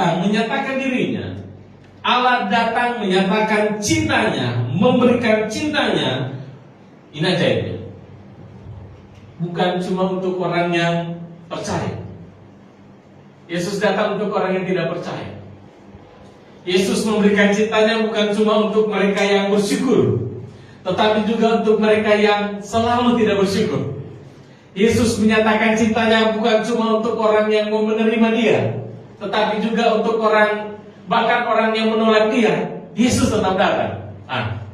datang menyatakan dirinya, Allah datang menyatakan cintanya, memberikan cintanya. Ini ajaibnya. Bukan cuma untuk orang yang percaya. Yesus datang untuk orang yang tidak percaya. Yesus memberikan cintanya bukan cuma untuk mereka yang bersyukur, tetapi juga untuk mereka yang selalu tidak bersyukur. Yesus menyatakan cintanya bukan cuma untuk orang yang mau menerima dia, tetapi juga untuk orang, bahkan orang yang menolak dia, Yesus tetap datang.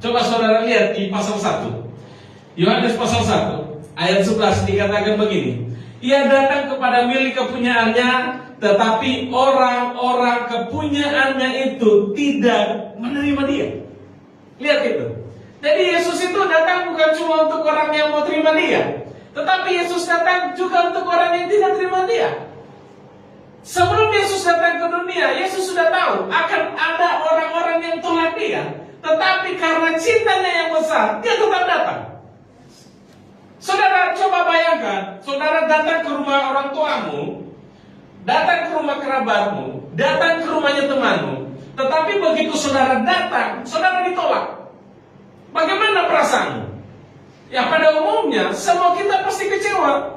Coba saudara lihat di pasal 1. Yohanes pasal 1 ayat 11 dikatakan begini. Ia datang kepada milik kepunyaannya, tetapi orang-orang kepunyaannya itu tidak menerima dia. Lihat itu. Jadi Yesus itu datang bukan cuma untuk orang yang mau terima dia, tetapi Yesus datang juga untuk orang yang tidak terima dia. Sebelum Yesus datang ke dunia, Yesus sudah tahu akan ada orang-orang yang tolak dia, tetapi karena cintanya yang besar, dia tetap datang. Saudara coba bayangkan, saudara datang ke rumah orang tuamu, datang ke rumah kerabatmu, datang ke rumahnya temanmu, tetapi begitu saudara datang, saudara ditolak. Bagaimana perasaanmu? Ya pada umumnya, semua kita pasti kecewa.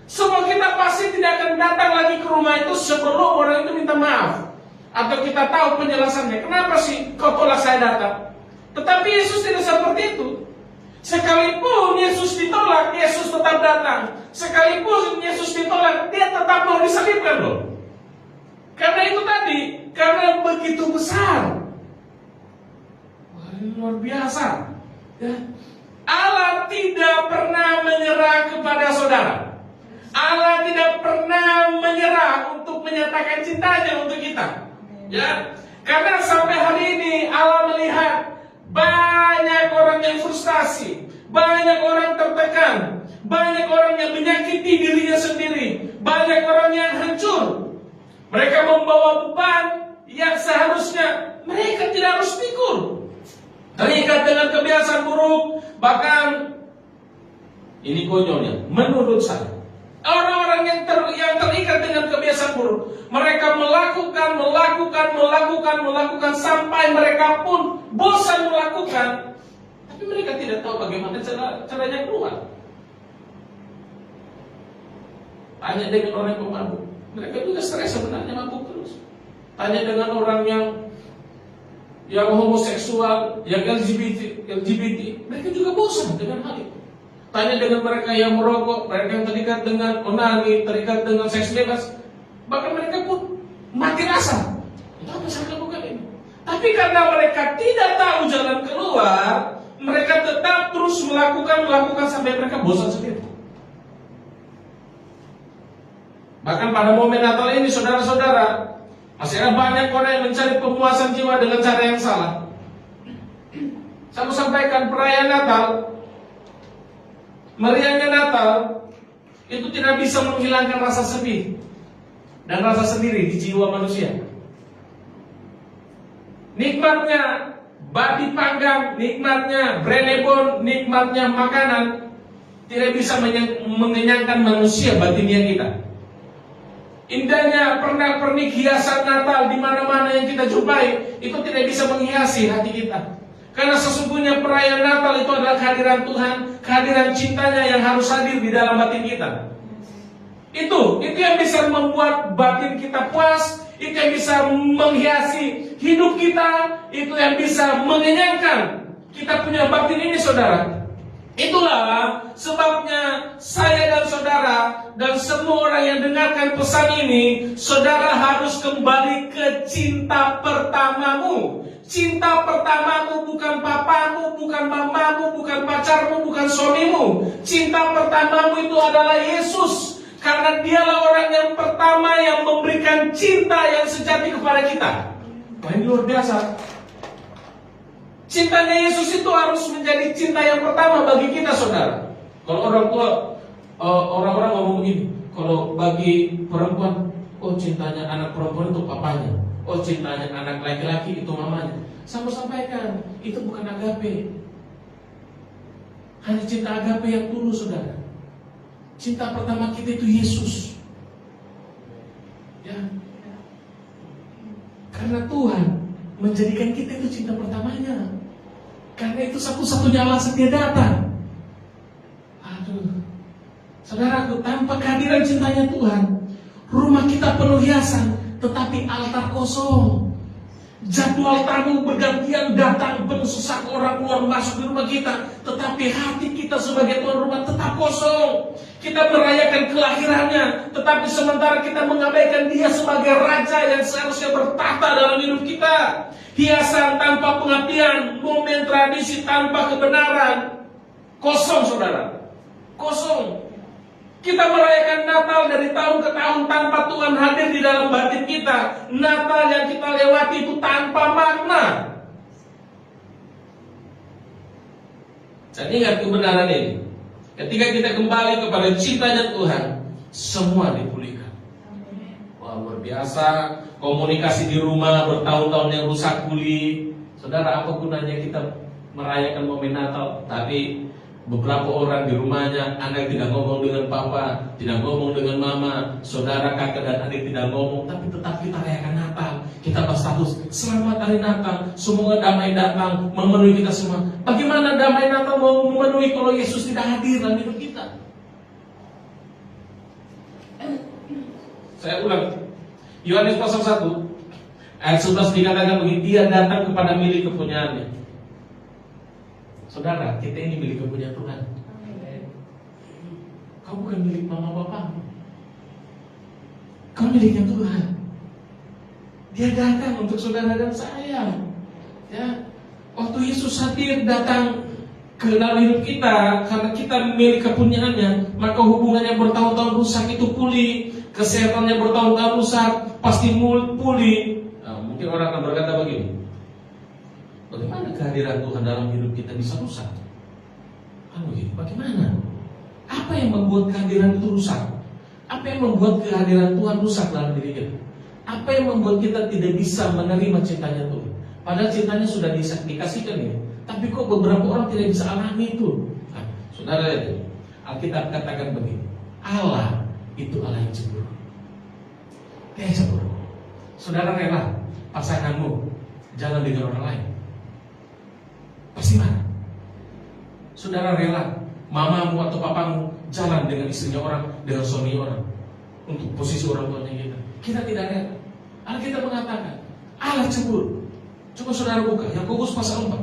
Semua kita pasti tidak akan datang lagi ke rumah itu sebelum orang itu minta maaf, atau kita tahu penjelasannya. Kenapa sih kau tolak saya datang? Tetapi Yesus tidak seperti itu. Sekalipun Yesus ditolak, Yesus tetap datang. Sekalipun Yesus ditolak, dia tetap mau disalibkan loh. Karena itu tadi, karena begitu besar. Wah, ini luar biasa. Ya. Allah tidak pernah menyerah kepada saudara. Allah tidak pernah menyerah untuk menyatakan cintanya untuk kita. Ya, karena sampai hari ini Allah melihat banyak orang yang frustasi, banyak orang tertekan, banyak orang yang menyakiti dirinya sendiri, banyak orang yang hancur. Mereka membawa beban yang seharusnya mereka tidak harus pikul. Terikat dengan kebiasaan buruk, bahkan ini konyolnya, menurut saya. Orang-orang yang terikat dengan kebiasaan buruk, mereka melakukan sampai mereka pun bosan melakukan, tapi mereka tidak tahu bagaimana caranya keluar. Tanya dengan orang yang pemabuk, mereka juga stres sebenarnya, mabuk terus. Tanya dengan orang yang homoseksual, yang LGBT, mereka juga bosan dengan hal itu. Tanya dengan mereka yang merokok, mereka yang terikat dengan onani, terikat dengan seks bebas, bahkan mereka pun mati rasa. Kenapa saya lakukan ini? Tapi karena mereka tidak tahu jalan keluar, mereka tetap terus melakukan sampai mereka bosan sendiri. Bahkan pada momen Natal ini, saudara-saudara, masih ada banyak orang yang mencari pemuasan jiwa dengan cara yang salah. Saya mau sampaikan, perayaan Natal, meriahnya Natal itu tidak bisa menghilangkan rasa sedih dan rasa sendiri di jiwa manusia. Nikmatnya babi panggang, nikmatnya brenebon, nikmatnya makanan tidak bisa mengenyangkan manusia batinnya kita. Indahnya pernak-pernik hiasan Natal di mana-mana yang kita jumpai itu tidak bisa menghiasi hati kita. Karena sesungguhnya perayaan Natal itu adalah kehadiran Tuhan, kehadiran cintanya yang harus hadir di dalam batin kita. Itu yang bisa membuat batin kita puas, itu yang bisa menghiasi hidup kita, itu yang bisa mengenyangkan kita punya batin ini, saudara. Itulah sebabnya saya dan saudara dan semua orang yang dengarkan pesan ini, saudara harus kembali ke cinta pertamamu. Cinta pertamamu bukan papamu, bukan mamamu, bukan pacarmu, bukan suamimu. Cinta pertamamu itu adalah Yesus. Karena dialah orang yang pertama yang memberikan cinta yang sejati kepada kita. Wah, ini luar biasa. Cintanya Yesus itu harus menjadi cinta yang pertama bagi kita, saudara. Kalau orang tua, orang-orang ngomong begini, kalau bagi perempuan, oh cintanya anak perempuan itu papanya, oh cintanya anak laki-laki itu mamanya. Saya mau sampaikan, itu bukan agape. Hanya cinta agape yang tulus, saudara. Cinta pertama kita itu Yesus. Ya. Karena Tuhan menjadikan kita itu cinta pertamanya. Karena itu satu-satunya alasan dia datang. Aduh, saudaraku, tanpa kehadiran cintanya Tuhan, rumah kita penuh hiasan, tetapi altar kosong. Jadwal tamu bergantian datang, penuh sesak orang keluar masuk di rumah kita, tetapi hati kita sebagai tuan rumah tetap kosong. Kita merayakan kelahirannya, tetapi sementara kita mengabaikan dia sebagai raja yang seharusnya bertahta dalam hidup kita. Hiasan tanpa pengabdian, momen tradisi tanpa kebenaran, kosong saudara, kosong. Kita merayakan Natal dari tahun ke tahun tanpa Tuhan hadir di dalam batin kita. Natal yang kita lewati itu tanpa makna. Dan ingat kebenaran ini, ketika kita kembali kepada cintanya Tuhan, semua dipulihkan. Wah, luar biasa. Komunikasi di rumah bertahun-tahun yang rusak pulih. Saudara, apa gunanya kita merayakan momen Natal, tapi beberapa orang di rumahnya, anak tidak ngomong dengan papa, tidak ngomong dengan mama, saudara, kakak dan adik tidak ngomong, tapi tetap kita rayakan Natal. Kita berstatus selamat hari Natal, semoga damai datang memenuhi kita semua. Bagaimana damai Natal mau memenuhi kalau Yesus tidak hadir dalam hidup kita? Saya ulang, Yohanes pasal 1 ayat 11 dikatakan begini, dia datang kepada milik kepunyaannya. Saudara, kita ini milik kepunyaan Tuhan. Kau bukan milik mama bapak. Kau miliknya Tuhan. Dia datang untuk saudara dan saya. Ya, waktu Yesus hadir datang ke dalam hidup kita, karena kita milik kepunyaannya, maka hubungan yang bertahun-tahun rusak itu pulih, kesehatan yang bertahun-tahun rusak pasti pulih. Nah, mungkin orang akan berkata begini, bagaimana kehadiran Tuhan dalam hidup kita bisa rusak? Bagaimana? Apa yang membuat kehadiran itu rusak? Apa yang membuat kehadiran Tuhan rusak dalam diri kita? Apa yang membuat kita tidak bisa menerima cintanya Tuhan? Padahal cintanya sudah dikasihkan ya, tapi kok beberapa orang tidak bisa alami itu? Nah, saudara lihat, Alkitab katakan begini, Allah itu Allah yang cemburu. Dia cemburu. Saudara rela pasanganmu jalan dengan orang lain? Pasti marah. Saudara rela mamamu atau papamu jalan dengan istrinya orang, dengan suami orang, untuk posisi orang tuanya kita? Kita tidak rela. Alkitab mengatakan Allah cemburu. Coba saudara buka Yakobus pasal 4.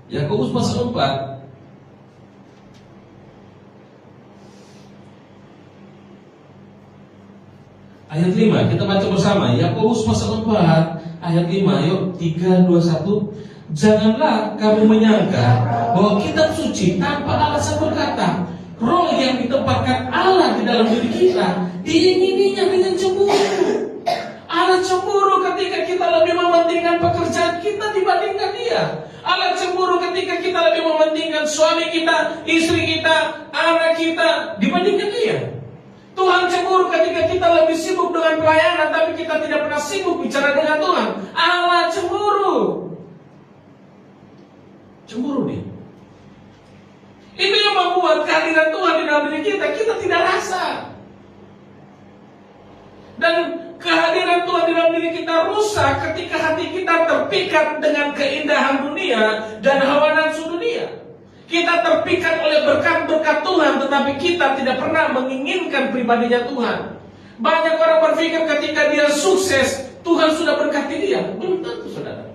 Yakobus pasal 4 ayat 5, kita baca bersama. Yakobus pasal 4 ayat 5, yuk 3, 2, 1. Janganlah kamu menyangka bahwa kitab suci tanpa alasan berkata, roh yang ditempatkan Allah di dalam diri kita diingininya dengan cemburu. Allah cemburu ketika kita lebih mementingkan pekerjaan kita dibandingkan dia. Allah cemburu ketika kita lebih mementingkan suami kita, istri kita, anak kita dibandingkan dia. Tuhan cemburu ketika kita lebih sibuk dengan pelayanan, tapi kita tidak pernah sibuk bicara dengan Tuhan. Allah cemburu. Cemburu dia. Itu yang membuat kehadiran Tuhan di dalam diri kita tidak rasa. Dan kehadiran Tuhan di dalam diri kita rusak ketika hati kita terpikat dengan keindahan dunia dan hawa nafsu dunia. Kita terpikat oleh berkat-berkat Tuhan, tetapi kita tidak pernah menginginkan pribadinya Tuhan. Banyak orang berpikir ketika dia sukses, Tuhan sudah berkati dia. Belum tentu, saudara.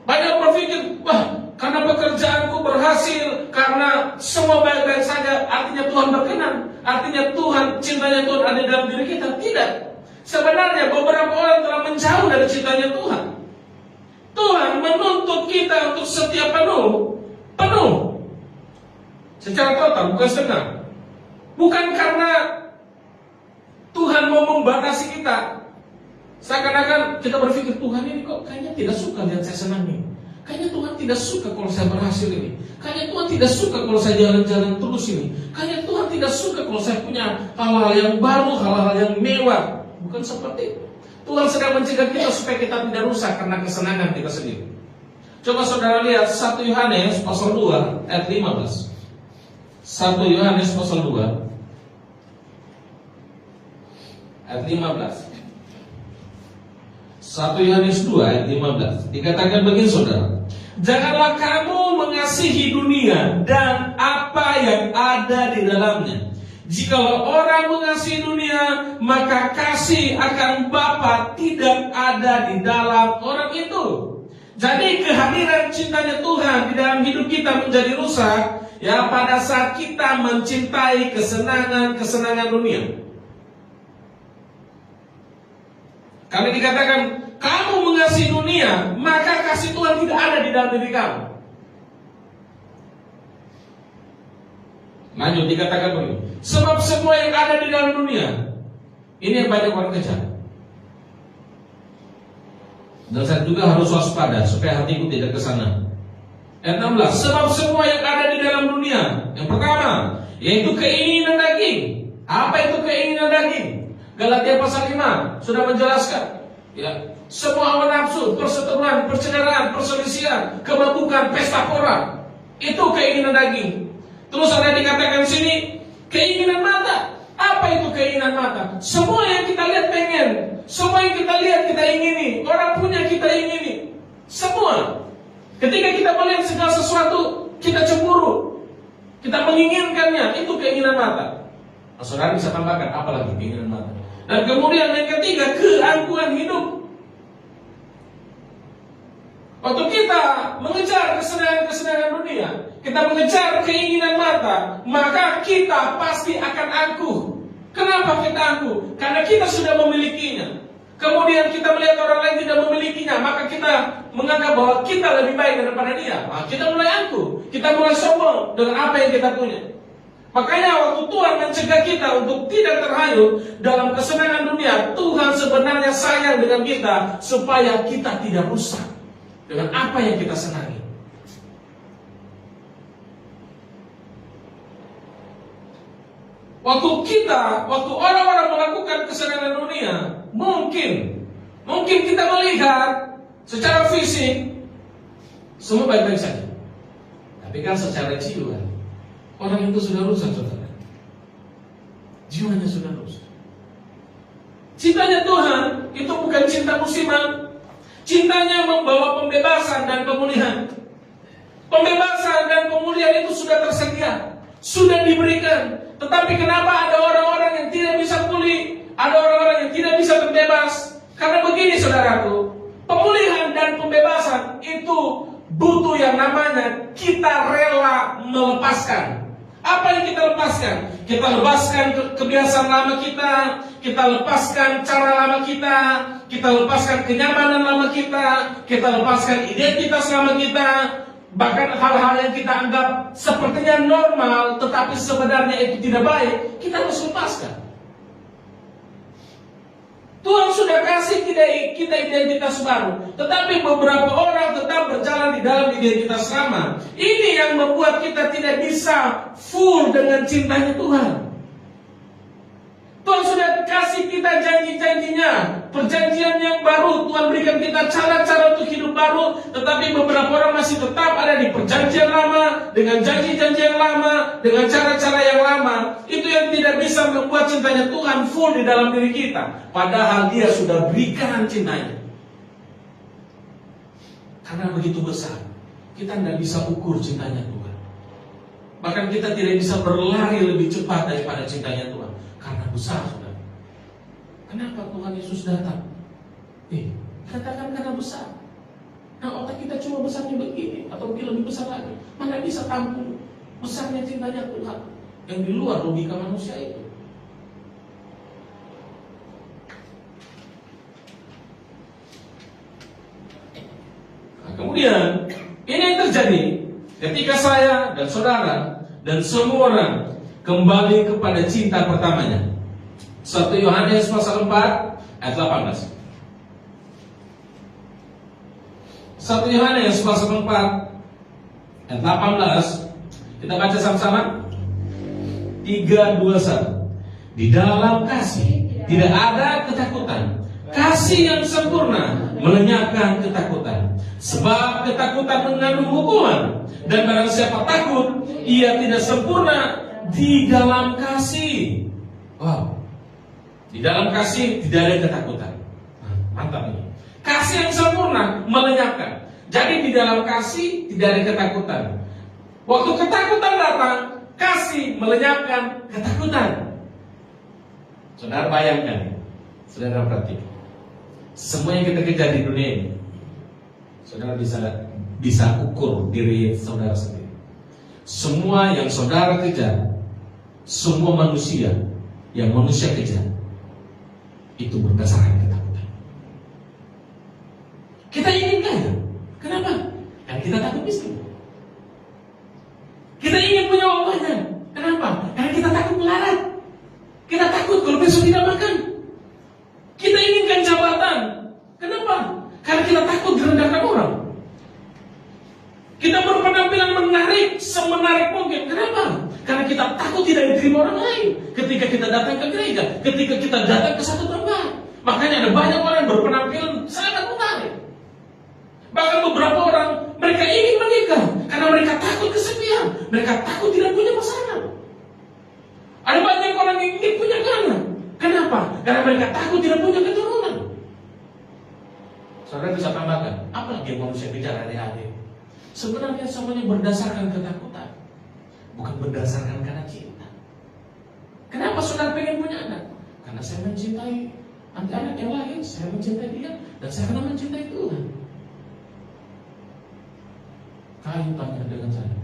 Banyak berpikir, wah, karena pekerjaanku berhasil, karena semua baik-baik saja, artinya Tuhan berkenan, artinya Tuhan, cintanya Tuhan ada dalam diri kita. Tidak. Sebenarnya beberapa orang telah menjauh dari cintanya Tuhan. Tuhan menuntut kita untuk setia penuh secara total, bukan setengah. Bukan karena Tuhan mau membatasi kita. Seakan-akan kita berpikir, Tuhan ini kok kayaknya tidak suka lihat saya senang nih. Kayaknya Tuhan tidak suka kalau saya berhasil ini. Kayaknya Tuhan tidak suka kalau saya jalan-jalan terus ini. Kayaknya Tuhan tidak suka kalau saya punya hal-hal yang baru, hal-hal yang mewah. Bukan seperti itu. Tuhan sedang mencegah kita supaya kita tidak rusak karena kesenangan kita sendiri. Coba saudara lihat 1 Yohanes pasal 2 ayat 15. 1 Yohanes pasal 2 ayat 15. 1 Yohanes 2 ayat 15. Dikatakan begini saudara, janganlah kamu mengasihi dunia dan apa yang ada di dalamnya. Jikalau orang mengasihi dunia, maka kasih akan Bapa tidak ada di dalam orang itu. Jadi kehadiran cintanya Tuhan di dalam hidup kita menjadi rusak ya pada saat kita mencintai kesenangan dunia. Kalau dikatakan kamu mengasihi dunia, maka kasih Tuhan tidak ada di dalam diri kamu. Lanjut dikatakan begini, sebab semua yang ada di dalam dunia, ini yang banyak orang kejar. Dan saya juga harus waspada supaya hatiku tidak ke sana. Ayat 16, sebab semua yang ada di dalam dunia, yang pertama yaitu keinginan daging. Apa itu keinginan daging? Galatia pasal 5 sudah menjelaskan ya, semua hawa nafsu, perseteruan, percederaan, perselisihan, kemabukan, pesta pora, itu keinginan daging. Terus ada dikatakan di sini keinginan mata. Apa itu keinginan mata? Semua yang kita lihat pengen, semua yang kita lihat kita ingini, orang punya kita ingini, semua. Ketika kita melihat segala sesuatu, kita cemburu, kita menginginkannya, itu keinginan mata. Nah, saudara bisa tambahkan apa lagi keinginan mata? Dan kemudian yang ketiga, keangkuhan hidup. Waktu kita mengejar kesenangan dunia, kita mengejar keinginan mata, maka kita pasti akan angkuh. Kenapa kita angkuh? Karena kita sudah memilikinya. Kemudian kita melihat orang lain tidak memilikinya, maka kita menganggap bahwa kita lebih baik daripada dia. Nah, kita mulai angkuh, kita mulai sombong dengan apa yang kita punya. Makanya waktu Tuhan mencegah kita untuk tidak terhanyut dalam kesenangan dunia, Tuhan sebenarnya sayang dengan kita supaya kita tidak rusak dengan apa yang kita senangi. Waktu orang-orang melakukan kesenangan dunia, mungkin kita melihat secara fisik semua baik-baik saja. Tapi kan secara jiwa, orang itu sudah rusak, saudara. Jiwanya sudah rusak. Cintanya Tuhan itu bukan cinta musiman. Cintanya membawa pembebasan dan pemulihan. Pembebasan dan pemulihan itu sudah tersedia, sudah diberikan. Tetapi kenapa ada orang-orang yang tidak bisa pulih, ada orang-orang yang tidak bisa terbebas? Karena begini saudaraku, pemulihan dan pembebasan itu butuh yang namanya kita rela melepaskan. Apa yang kita lepaskan? Kita lepaskan kebiasaan lama kita lepaskan cara lama kita lepaskan kenyamanan lama kita lepaskan identitas lama kita. Bahkan hal-hal yang kita anggap sepertinya normal, tetapi sebenarnya itu tidak baik, kita harus lepaskan. Tuhan sudah kasih kita identitas baru, tetapi beberapa orang tetap berjalan di dalam identitas lama. Ini yang membuat kita tidak bisa full dengan cintanya Tuhan. Tuhan sudah kasih kita janji-janjinya, perjanjian yang baru. Tuhan berikan kita cara-cara untuk hidup baru, tetapi beberapa orang masih tetap ada di perjanjian lama, dengan janji-janji yang lama, dengan cara-cara yang lama. Itu yang tidak bisa membuat cintanya Tuhan full di dalam diri kita, padahal Dia sudah berikan cintanya. Karena begitu besar, kita tidak bisa ukur cintanya Tuhan. Bahkan kita tidak bisa berlari lebih cepat daripada cintanya Tuhan, karena besar, saudara. Kenapa Tuhan Yesus datang? Katakan karena besar. Nah, otak kita cuma besarnya begini, atau mungkin lebih besar lagi. Mana bisa tampung besarnya cintanya Tuhan yang di luar logika manusia itu. Nah, kemudian ini yang terjadi ketika saya dan saudara dan semua orang kembali kepada cinta pertamanya. 1 Yohanes pasal 4 ayat 18. 1 Yohanes pasal 4 ayat 18. Kita baca sama-sama. 3, 2, 1. Di dalam kasih tidak ada ketakutan. Kasih yang sempurna melenyapkan ketakutan. Sebab ketakutan mengandung hukuman, dan barang siapa takut, ia tidak sempurna di dalam kasih. Wow. Di dalam kasih tidak ada ketakutan. Mantap ini. Kasih yang sempurna melenyapkan. Jadi di dalam kasih tidak ada ketakutan. Waktu ketakutan datang, kasih melenyapkan ketakutan. Saudara bayangkan, saudara perhatikan. Semua yang kita kejar di dunia ini, saudara bisa ukur diri saudara sendiri. Semua yang saudara kejar, semua manusia yang manusia kejar, itu berdasarkan ketakutan. Kita ingin kaya. Kenapa? Karena kita takut miskin. Kita ingin punya uang banyak. Kenapa? Karena kita takut melarat. Kita takut kalau besok tidak makan. Kita inginkan jabatan. Kenapa? Karena kita takut direndahkan orang. Kita berpenampilan menarik, semenarik mungkin. Kenapa? Karena kita takut tidak diterima orang lain ketika kita datang ke gereja, ketika kita datang ke satu tempat. Makanya ada banyak orang yang berpenampilan sangat menarik. Bahkan beberapa orang, mereka ingin menikah karena mereka takut kesepian. Mereka takut tidak punya pasangan. Ada banyak orang yang ingin punya anak. Kenapa? Karena mereka takut tidak punya keturunan. Saudara bisa tambahkan, apa lagi yang manusia bicara hari-hari? Sebenarnya semuanya berdasarkan ketakutan, bukan berdasarkan karena cinta. Kenapa saudara pengen punya anak? Karena saya mencintai anak yang lain, saya mencintai dia, dan saya akan mencintai Tuhan. Kayu tanya dengan saya,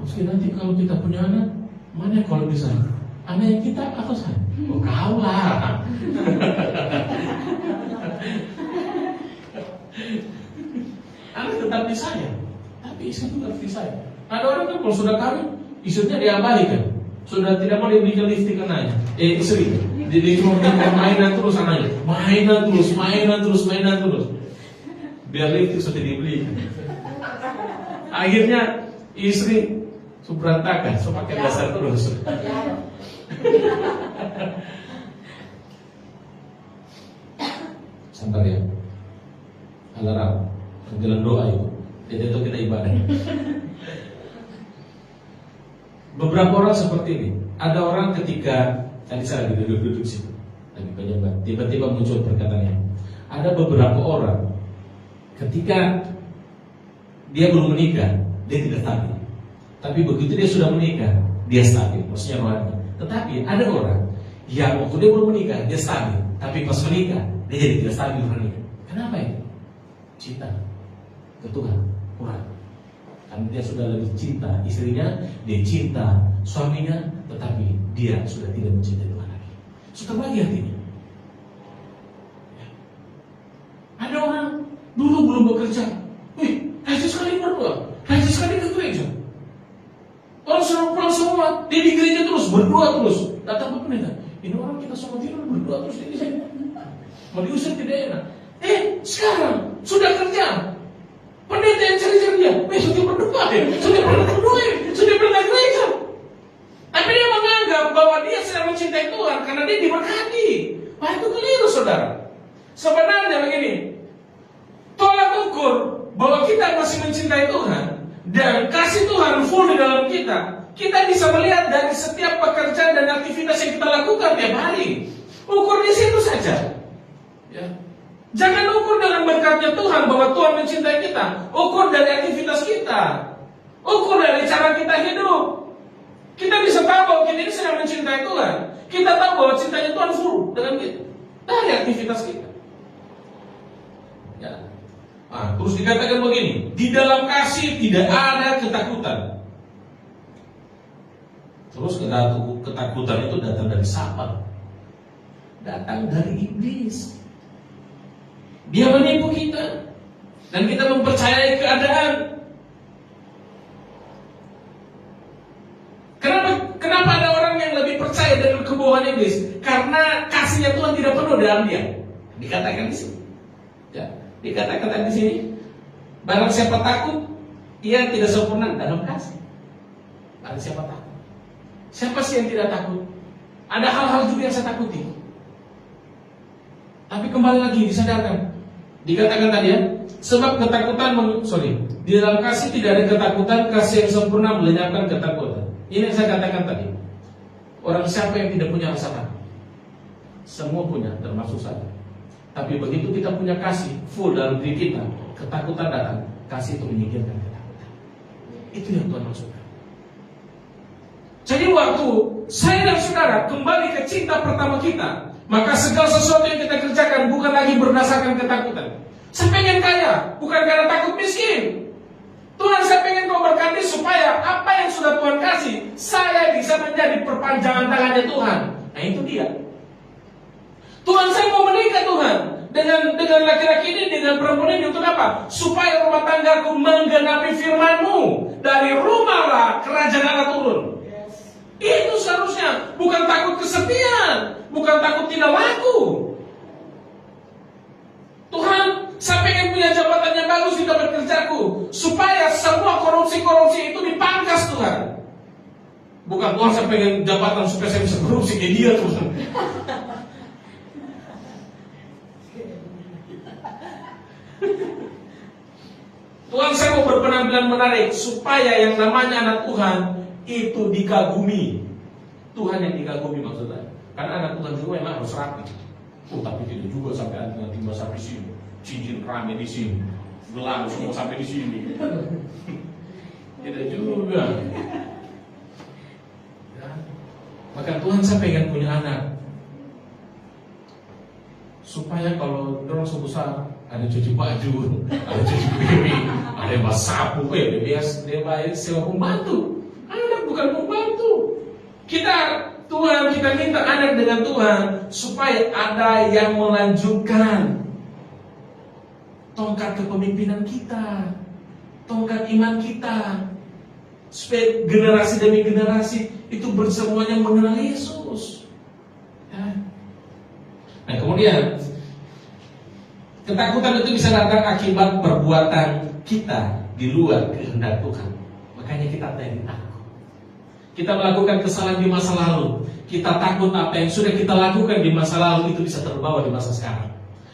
meski nanti kalau kita punya anak, mana kalau bisa? Anak yang kita atau saya? Oh, kau lah. Anak tetap di saya, tapi istri juga di saya. Ada orang kan kalau sudah kawin, istrinya diabaikan. Sudah tidak mau dibelikan lipstick anaknya. Istri, dia cuma belikan mainan terus anaknya. Mainan terus. Biar lipstick sudah dibelikan. Akhirnya istri berantakan, pakai dasar terus. Sabar ya. Alarm, panggilan doa itu. Jadi itu kita ibadah. Beberapa orang seperti ini. Ada orang ketika tadi saya lagi duduk situ, lagi pejabat, tiba-tiba muncul perkataannya. Ada beberapa orang ketika dia belum menikah, dia tidak stabil. Tapi begitu dia sudah menikah, dia stabil, maksudnya rohani. Tetapi ada orang yang waktu dia belum menikah, dia stabil. Tapi pas menikah, dia jadi tidak stabil rohani. Kenapa ini? Cinta ke Tuhan kurang. Karena dia sudah lebih cinta istrinya, dia cinta suaminya, tetapi dia sudah tidak mencintai Tuhan lagi. Sudah bagi hatinya. Ada orang dulu belum bekerja, rajin sekali berdoa, rajin sekali ke gereja. Orang sudah pulang semua, dia di gereja terus berdoa terus. Datang ke pendeta, ini orang kita semua tidur berdoa terus di sini. Mau diusir tidak enak. Sekarang sudah kerja. Pendeta yang cari-cari dia, sudah berdoa ya, sudah pernah gereja. Tapi dia menganggap bahwa dia sedang mencintai Tuhan karena dia diberkati. Wah, itu keliru saudara. Sebenarnya begini, tolak ukur bahwa kita masih mencintai Tuhan dan kasih Tuhan full di dalam kita. Kita bisa melihat dari setiap pekerjaan dan aktivitas yang kita lakukan tiap hari. Ukur di situ saja. Ya. Jangan ukur dengan berkatnya Tuhan bahwa Tuhan mencintai kita. Ukur dari aktivitas kita. Ukur dari cara kita hidup. Kita bisa tahu bahwa kita ini sedang mencintai Tuhan. Kita tahu bahwa cintanya Tuhan full dengan kita. Dari aktivitas kita. Ya. Nah, terus dikatakan begini, di dalam kasih tidak ada ketakutan. Terus ketakutan itu datang dari siapa? Datang dari iblis. Dia menipu kita dan kita mempercayai keadaan. Kenapa ada orang yang lebih percaya dengan kebohongan iblis? Karena kasihnya Tuhan tidak penuh dalam dia. Dikatakan di sini. Ya, dikatakan di sini. Barang siapa takut, ia tidak sempurna dalam kasih. Barang siapa takut. Siapa sih yang tidak takut? Ada hal-hal juga yang saya takuti. Tapi kembali lagi disadarkan, Dikatakan tadi ya, sebab ketakutan di dalam kasih tidak ada ketakutan, kasih yang sempurna melenyapkan ketakutan. Ini yang saya katakan tadi. Orang siapa yang tidak punya rasa takut? Semua punya, termasuk saya. Tapi begitu kita punya kasih full dalam diri kita, ketakutan datang, kasih itu menyingkirkan ketakutan. Itu yang Tuhan maksudkan. Jadi waktu saya dan saudara kembali ke cinta pertama kita, maka segala sesuatu yang kita kerjakan bukan lagi berdasarkan ketakutan. Saya pengen kaya, bukan karena takut miskin. Tuhan, saya pengen kau berkati supaya apa yang sudah Tuhan kasih, saya bisa menjadi perpanjangan tangannya Tuhan. Nah itu dia. Tuhan, saya mau menikah Tuhan dengan laki-laki ini, dengan perempuan ini untuk apa? Supaya rumah tanggaku menggenapi firman-Mu. Dari rumahlah kerajaan Allah turun. Itu seharusnya, bukan takut kesepian, bukan takut tidak laku. Tuhan, saya pengen punya jabatan yang bagus di tempat kerjaku, supaya semua korupsi-korupsi itu dipangkas Tuhan. Bukan Tuhan, saya pengen jabatan supaya saya bisa korupsi kayak dia Tuhan. Tuhan, saya mau berpenampilan menarik supaya yang namanya anak Tuhan itu dikagumi. Tuhan yang dikagumi maksudnya. Karena anak Tuhan juga memang harus rapi. Tapi tidak juga sampai nanti sampai sini. Cincin rame di sini, gelang semua sampai di sini. Tidak juga. Ya. Maka Tuhan, saya pengen punya anak supaya kalau orang sebesar ada cuci baju, ada cuci piring, ada yang sapu, dia bayar sewa pembantu. Anak bukan pembantu. Tuhan, kita minta anak dengan Tuhan supaya ada yang melanjutkan tongkat kepemimpinan kita, tongkat iman kita, supaya generasi demi generasi itu bersemuanya mengenal Yesus. Ya. Nah kemudian ketakutan itu bisa datang akibat perbuatan kita di luar kehendak Tuhan. Makanya kita tadi takut. Kita melakukan kesalahan di masa lalu. Kita takut apa yang sudah kita lakukan di masa lalu itu bisa terbawa di masa sekarang.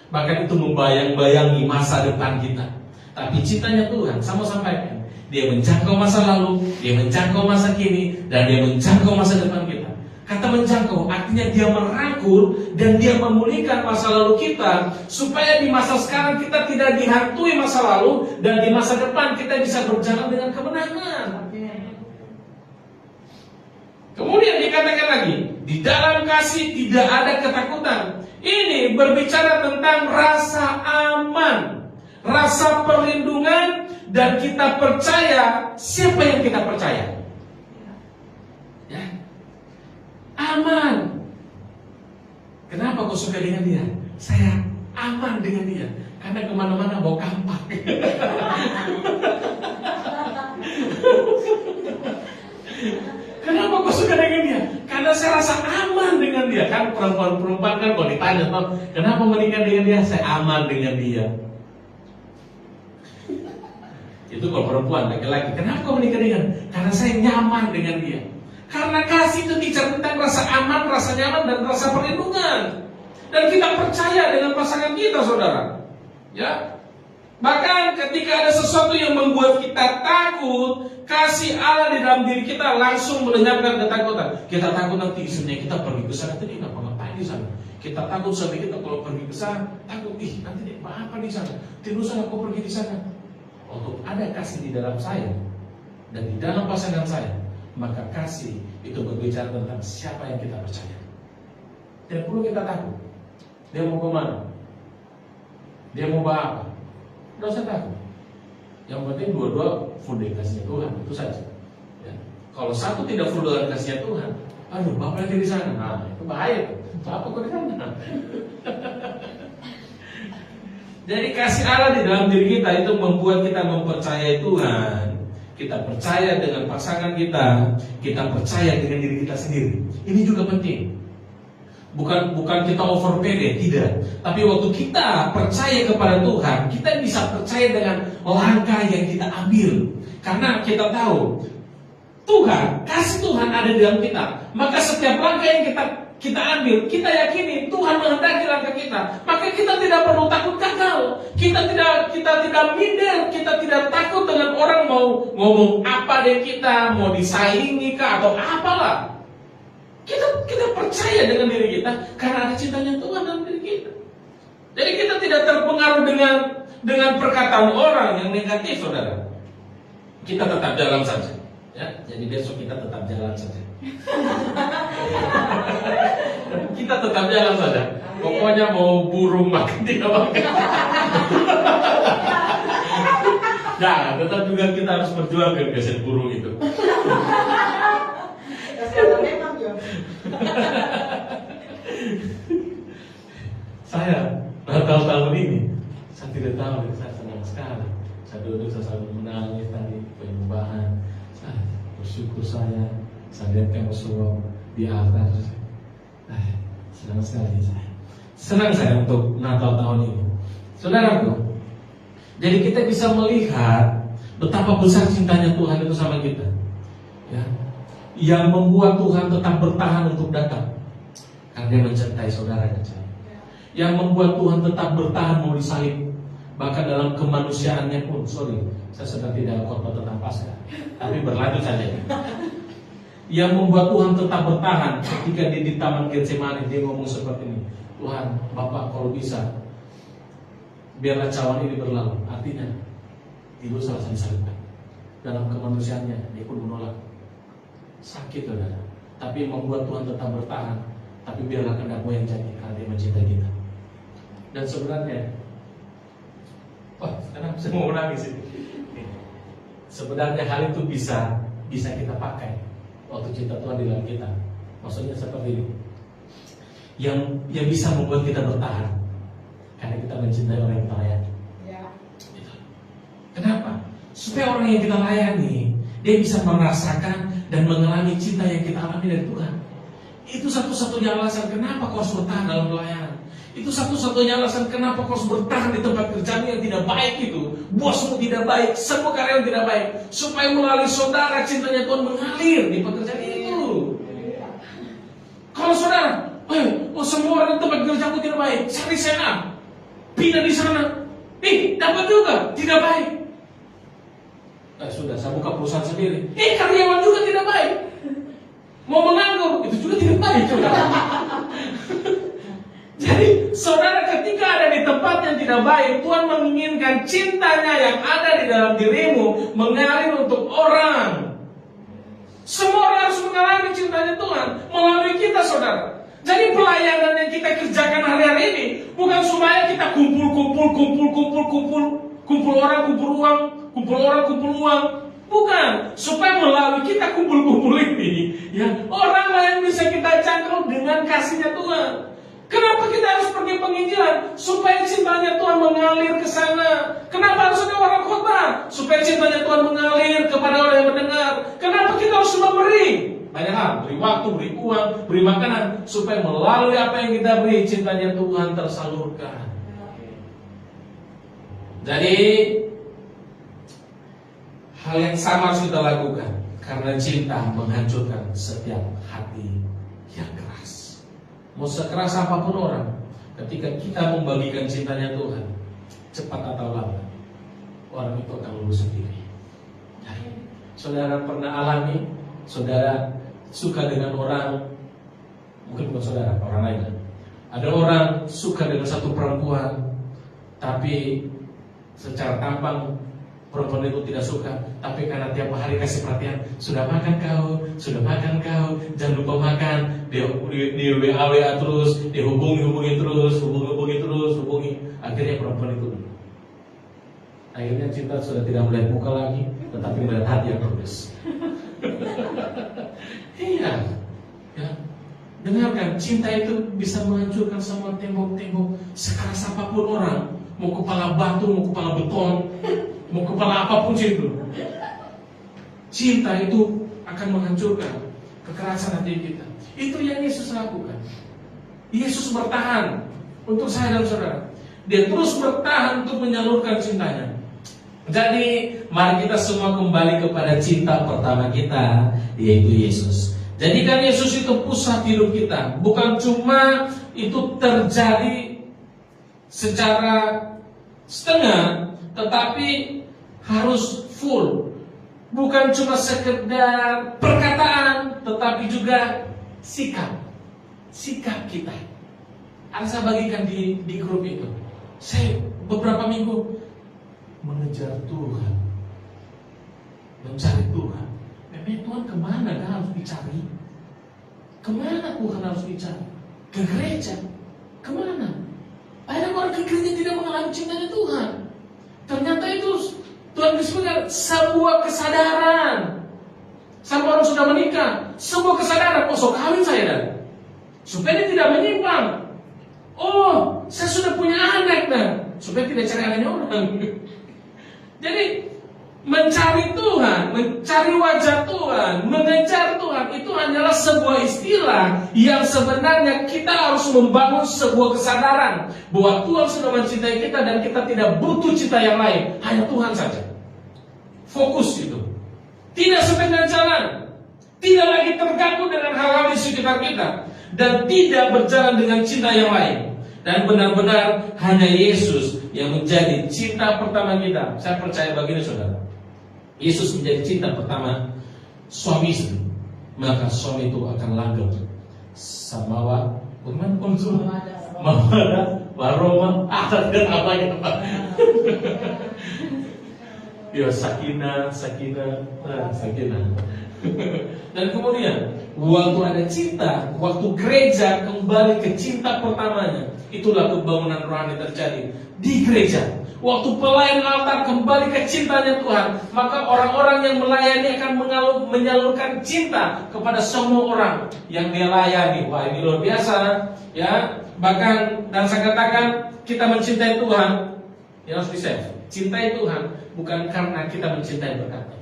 Bahkan itu membayang-bayangi masa depan kita. Tapi cintanya Tuhan, sama sampaikan, Dia menjangkau masa lalu, Dia menjangkau masa kini, dan Dia menjangkau masa depan kita. Kata menjangkau artinya Dia merangkul dan Dia memulihkan masa lalu kita, supaya di masa sekarang kita tidak dihantui masa lalu, dan di masa depan kita bisa berjalan dengan kemenangan. Kemudian dikatakan lagi, di dalam kasih tidak ada ketakutan. Ini berbicara tentang rasa aman, rasa perlindungan, dan kita percaya. Siapa yang kita percaya? Ya. Aman. Kenapa kau suka dengan dia? Saya aman dengan dia, karena kemana-mana bawa kampak. Kenapa kau suka dengan dia? Karena saya rasa aman dengan dia. Kan perempuan-perempuan kan kalau ditanya, kenapa menikah dengan dia? Saya aman dengan dia. Itu kalau perempuan, laki-laki. Kenapa kau menikah dengan dia? Karena saya nyaman dengan dia. Karena kasih itu bicara tentang rasa aman, rasa nyaman, dan rasa perlindungan. Dan kita percaya dengan pasangan kita, saudara. Ya. Bahkan ketika ada sesuatu yang membuat kita takut, kasih Allah di dalam diri kita langsung melenyapkan ketakutan. Kita takut nanti istrinya kita pergi ke sana, tadi ngapain di sana. Kita takut sampai kita kalau pergi ke sana, takut nanti dia apa di sana. Tidak usah aku pergi di sana. Untuk ada kasih di dalam saya dan di dalam pasangan saya, maka kasih itu berbicara tentang siapa yang kita percaya. Tidak perlu kita takut. Dia mau ke mana? Dia mau apa? Tidak usah takut. Yang penting dua-dua full dengan kasihnya Tuhan, itu saja. Ya. Kalau satu tidak full dengan kasihnya Tuhan, aduh, bapak lagi di sana, nah itu bahaya. Bapak kok di sana? Jadi kasih Allah di dalam diri kita itu membuat kita mempercayai Tuhan. Kita percaya dengan pasangan kita percaya dengan diri kita sendiri. Ini juga penting. Bukan kita over pede, tidak. Tapi waktu kita percaya kepada Tuhan, kita bisa percaya dengan langkah yang kita ambil. Karena kita tahu Tuhan, kasih Tuhan ada di dalam kita. Maka setiap langkah yang kita kita ambil, kita yakini Tuhan menghendaki langkah kita, maka kita tidak perlu takut gagal. Kita tidak minder, kita tidak takut dengan orang mau ngomong apa dari kita, mau disaingi kah atau apalah. Kita percaya dengan diri kita karena ada cintanya Tuhan dalam diri kita. Jadi kita tidak terpengaruh dengan perkataan orang yang negatif, saudara. Kita tetap jalan saja. Ya, jadi besok kita tetap jalan saja. Kita tetap jalan saja. Pokoknya mau burung makan tidak makan. Jangan, tetap juga kita harus berjuang biar geser burung itu. Saya tahun ini saya tidak tahu, saya senang sekali. Saya duduk, saya selalu menangis tadi penyembahan. Saya bersyukur saya lihat kamu semua di altar. Senang sekali saya. Senang saya untuk Natal tahun ini, saudaraku. Jadi kita bisa melihat betapa besar cintanya Tuhan itu sama kita, ya, yang membuat Tuhan tetap bertahan untuk datang karena Dia mencintai saudara dan saya. Yang membuat Tuhan tetap bertahan mau disalib, bahkan dalam kemanusiaannya pun. Saya sedang tidak khotbah tentang Paskah, tapi berlanjut saja. Yang membuat Tuhan tetap bertahan ketika di Taman Getsemani Dia ngomong seperti ini, Tuhan, Bapak kalau bisa biarlah cawan ini berlalu. Artinya Dia selesai disalibkan. Dalam kemanusiaannya Dia pun menolak. Sakit, saudara, tapi membuat Tuhan tetap bertahan. Tapi biarlah kehendak-Mu yang jadi, karena Dia mencintai kita. Dan sebenarnya, sekarang saya mau nangis ini. Sebenarnya hal itu bisa kita pakai waktu cinta Tuhan di dalam kita. Maksudnya seperti ini, yang bisa membuat kita bertahan karena kita mencintai orang yang kita layani. Kenapa? Supaya orang yang kita layani dia bisa merasakan dan mengalami cinta yang kita alami dari Tuhan. Itu satu-satunya alasan kenapa kau harus bertahan dalam pelayanan. Itu satu-satunya alasan kenapa kau harus bertahan di tempat kerjaan yang tidak baik itu. Bosmu tidak baik, semua karyawan tidak baik. Supaya melalui saudara cintanya Tuhan mengalir di pekerjaan itu. Kalau saudara, semua orang di tempat kerjaku tidak baik, cari sana, pindah di sana. Dapat juga, tidak baik. Sudah, saya buka perusahaan sendiri. Karyawan juga tidak baik. Mau menganggur, itu juga tidak baik, saudara. Jadi, saudara ketika ada di tempat yang tidak baik, Tuhan menginginkan cintanya yang ada di dalam dirimu mengalir untuk orang. Semua orang harus mengalami cintanya Tuhan melalui kita, saudara. Jadi pelayanan yang kita kerjakan hari-hari ini bukan supaya kita kumpul orang, kumpul uang. Bukan, supaya melalui kita kumpul-kumpul ini, ya, orang lain bisa kita jangkau dengan kasihnya Tuhan. Kenapa kita harus pergi penginjilan? Supaya cintanya Tuhan mengalir ke sana. Kenapa harus ada orang khotbah? Supaya cintanya Tuhan mengalir kepada orang yang mendengar. Kenapa kita harus memberi? Banyak hal, beri waktu, beri uang, beri makanan, supaya melalui apa yang kita beri, cintanya Tuhan tersalurkan. Jadi hal yang sama harus kita lakukan, karena cinta menghancurkan setiap hati yang keras. Mau sekeras apapun orang, ketika kita membagikan cintanya Tuhan, cepat atau lambat orang itu akan lulus sendiri. Jadi, saudara pernah alami, saudara suka dengan orang, mungkin bukan saudara, orang lain. Ada orang suka dengan satu perempuan, tapi secara tampang perempuan itu tidak suka, tapi karena tiap hari kasih perhatian, sudah makan kau, jangan lupa makan. Dia WA terus, dia hubungi terus. Akhirnya perempuan itu, akhirnya cinta sudah tidak melihat muka lagi, tetapi melihat hati yang tulus. Iya, ya. Dengarkan, cinta itu bisa menghancurkan semua tembok-tembok sekeras apapun orang, mau kepala batu, mau kepala beton, mau kepala apapun itu. Cinta itu akan menghancurkan kekerasan hati kita. Itu yang Yesus lakukan. Yesus bertahan untuk saya dan saudara. Dia terus bertahan untuk menyalurkan cintanya. Jadi mari kita semua kembali kepada cinta pertama kita, yaitu Yesus. Jadikan Yesus itu pusat hidup kita. Bukan cuma itu terjadi secara setengah, tetapi harus full. Bukan cuma sekedar perkataan, tetapi juga sikap. Sikap kita. Ada saya bagikan di grup itu. Saya beberapa minggu mengejar Tuhan, mencari Tuhan. Memang Tuhan kemana kan harus dicari? Kemana Tuhan harus dicari? Ke gereja? Kemana? Ada orang ke gereja tidak mengalami cintanya Tuhan. Ternyata itu Tuhan sebutkan sebuah kesadaran. Sama orang sudah menikah, sebuah kesadaran. Oh, so kawin saya dan supaya dia tidak menyimpang. Oh, saya sudah punya anak dan supaya tidak cari anaknya orang. Jadi mencari Tuhan, mencari wajah Tuhan, mengejar Tuhan itu hanyalah sebuah istilah yang sebenarnya kita harus membangun sebuah kesadaran bahwa Tuhan sudah mencintai kita dan kita tidak butuh cinta yang lain, hanya Tuhan saja. Fokus itu. Tidak setengah jalan, tidak lagi terganggu dengan hal-hal di sekitar kita, dan tidak berjalan dengan cinta yang lain. Dan benar-benar hanya Yesus yang menjadi cinta pertama kita. Saya percaya begini saudara, Yesus menjadi cinta pertama suami istri, maka suami itu akan langgeng samawa, bagaimana konsum? Mawada, waroma, ada apa ya Pak? Ya sakinah. Dan kemudian waktu ada cinta, waktu gereja kembali ke cinta pertamanya, itulah pembangunan rohani terjadi di gereja. Waktu pelayan altar kembali ke cintanya Tuhan, maka orang-orang yang melayani akan menyalurkan cinta kepada semua orang yang dia layani. Wah, ini luar biasa, ya. Bahkan dan saya katakan kita mencintai Tuhan, ya harus di-save. Cintai Tuhan bukan karena kita mencintai berkat.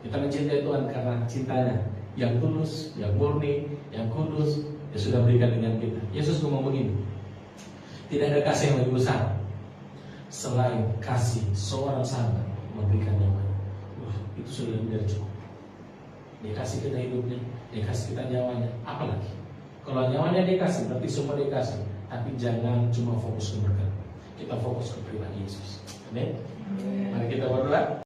Kita mencintai Tuhan karena cintanya yang tulus, yang murni, yang kudus, yang sudah berikan dengan kita. Yesus ngomong begini, tidak ada kasih yang lebih besar selain kasih seorang sahabat memberikan nyawanya. Itu sudah lebih dari cukup. Dia kasih kita hidupnya, dia kasih kita nyawanya. Apalagi kalau nyawanya dia kasih, berarti semua dia kasih. Tapi jangan cuma fokus ke berkat, kita fokus ke pribadi Yesus. Amin. Mari kita berdoa.